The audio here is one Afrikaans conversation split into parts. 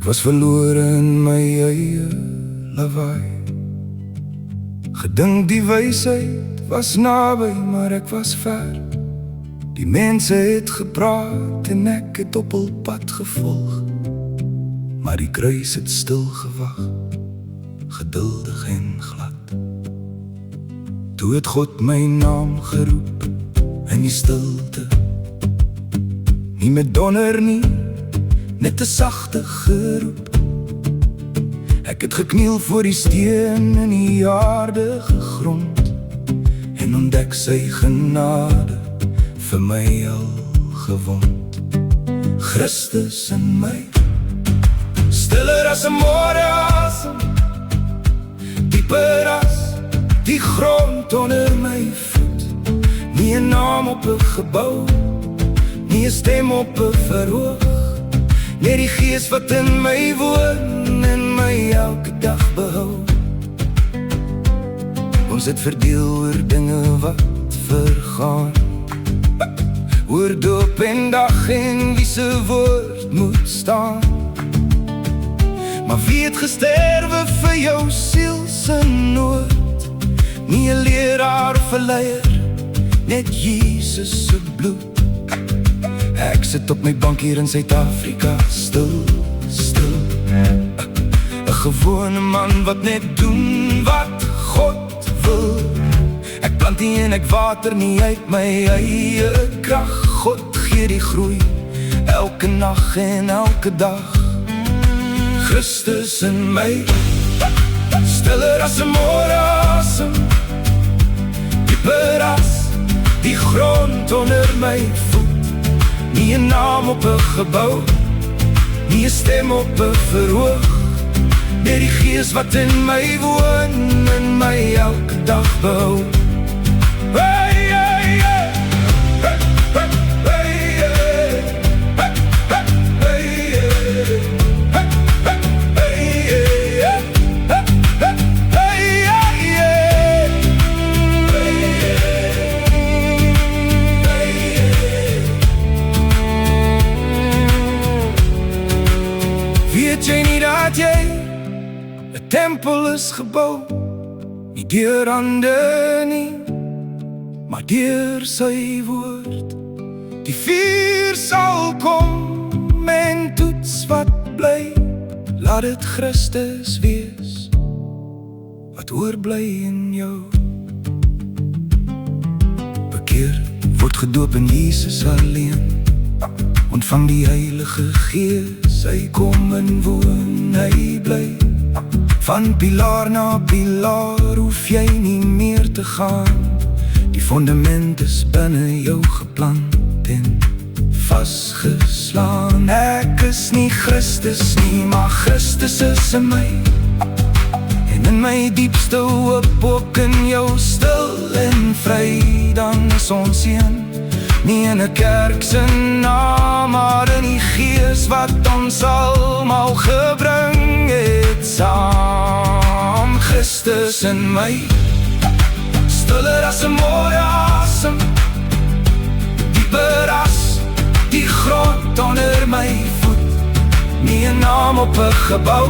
was verlore in my eie lawaai. Gedink die wysheid was naby, maar ek was ver. Die mense het gepraat en ek het op hul pad gevolg. Maar die kruis het stil gewag, geduldig en glad. Toe het God my naam geroep in die stilte. Nie met donder nie, net 'n sagte geroep. Ek het gekniel voor die steen in die aardige grond en ontdek sy genade vir my al gewond. Christus in my, stiller as 'n môreasem, dieper as die grond onder my voet. Nie 'n naam op 'n gebou, nie 'n stem op 'n verhoog, net die Gees wat in my woon en my elke dag behou. Ons het verdeel oor dinge wat vergaan, oor doop en dag en wie se woord moet staan. Maar wie het gesterwe vir jou siel se nood? Nie 'n leraar of 'n leier, net Jesus se bloed. Ek sit op my bank hier in Suid-Afrika, stil, stil. 'n gewone man wat net doen wat God wil. Ek plant nie en ek water nie uit my eie krag. God gee die groei, elke nag en elke dag. Christus in my, stiller as 'n môreasem, dieper as die grond onder my voet. Nie 'n naam op 'n gebou, nie 'n stem op 'n verhoog, net die Gees wat in my woon en my elke dag behou. Hey, hey, hey. Hey, hey, hey, hey. Hey, hey, hey, hey. Hey, hey, hey, hey. Hey, hey, hey. Weet jy nie dat jy 'n tempel is gebou, nie deur hande nie, maar deur sy woord. Die vuur sal kom en toets wat bly, laat dit Christus wees wat oorbly in jou. Bekeer, word gedoop in Jesus alleen, ontvang die Heilige Gees, hy kom en woon, hy bly. Van pilaar na pilaar hoef jy nie meer te gaan. Die fondament is binne jou geplant en vasgeslaan. Ek is nie Christus nie, maar Christus is in my. En in my diepste hoop, ook in jou stil en vry. Dan is ons een, nie in 'n kerk se naam, maar in die Gees wat ons almal gebring het saam. Christus in my, stiller as 'n môreasem, dieper as die grond onder my voet. Nie 'n naam op 'n gebou,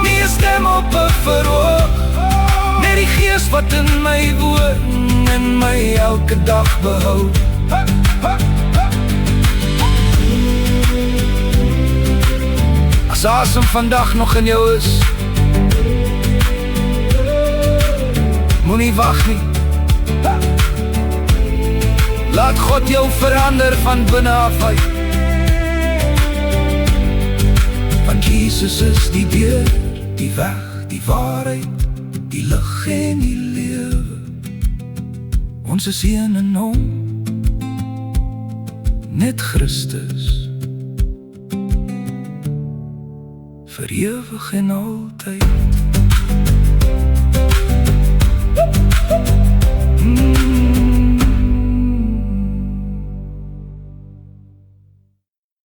nie 'n stem op 'n verhoog, net die Gees wat in my woon en my elke dag behou. As asem vandag nog in jou is, moenie wag nie. Laat God jou verander van binne af uit. Want Jesus is die deur, die weg, die waarheid, die lig en die lewe. Ons is een in hom, net Christus, vir ewig en altyd.